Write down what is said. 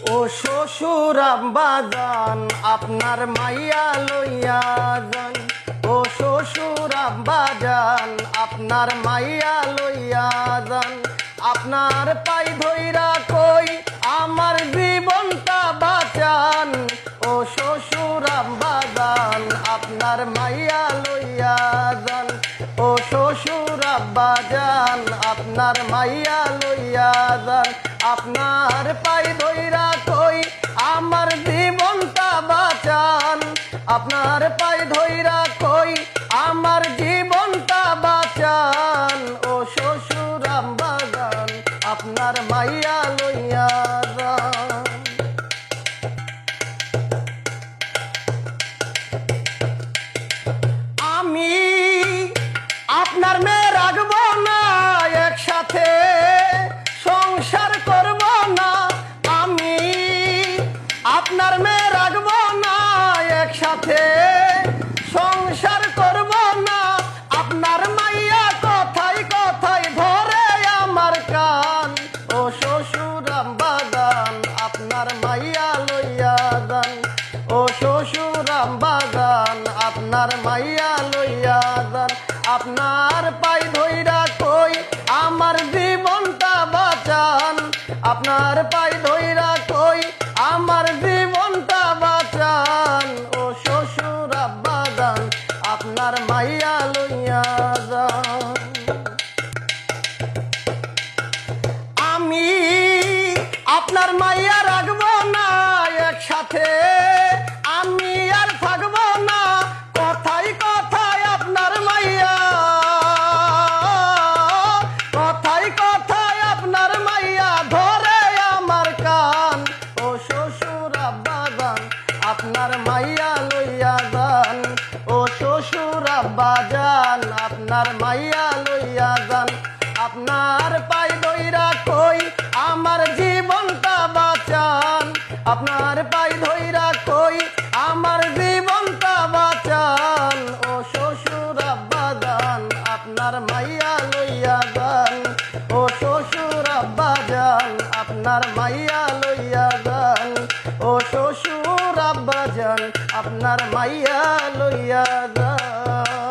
ও শ্বশুর আব্বাজান আপনার মাইয়া লইয়া যান। ও শ্বশুর আব্বাজান আপনার মাইয়া লইয়া যান। আপনার পাই ধইরা কই আমার জীবনটা বাঁচান। ও শ্বশুর আব্বাজান আপনার মাইয়া লইয়া যান। ও শ্বশুর আব্বাজান আপনার মাইয়া লইয়া যান। আপনার পাই ধইরা কই আমার জীবনটা বাঁচান। আপনার পাই ধইরা কই আমার জীবনটা বাঁচান। ও শ্বশুর আব্বাজান আপনার মাইয়া লইয়া যান। আমি আপনার মেয়ে রাখবো না, একসাথে সংসার করব না। আমি আপনার মেয়ে রাখবো না, একসাথে সংসার করব না। আপনার মাইয়া কথায় কথায় ধরে আমার কান। ও শ্বশুর আব্বাজান আপনার মাইয়া লইয়া যান। ও শ্বশুর আব্বাজান আপনার মাইয়া লইয়া যান। আপনার পাই ধইরা কই আমার জীবনটা বাঁচান। আপনার পাই ধইরা কই আমার জীবনটা বাঁচান। ও শ্বশুর আব্বাজান আপনার মাইয়া লইয়া যান। আমি আপনার মাইয়া রাখবো না, একসাথে আমি আর থাকবো না। কথায় কথায় আপনার মাইয়া, কথায় কথায় আপনার মাইয়া ধরে আমার কান। ও শ্বশুর আব্বাজান আপনার মাইয়া লইয়া যান। ও শ্বশুর আব্বাজান আপনার মাইয়া লইয়া যান। আপনার পাই ধইরা কই আমার জীবনটা বাঁচান। আপনার পাই ধইরা কই আমার জীবনটা বাঁচান। ও শ্বশুর আব্বাজান আপনার মাইয়া লইয়া যান। ও শ্বশুর আব্বাজান আপনার মাইয়া লইয়া যান। ও শ্বশুর আব্বাজান আপনার মাইয়া লইয়া যান।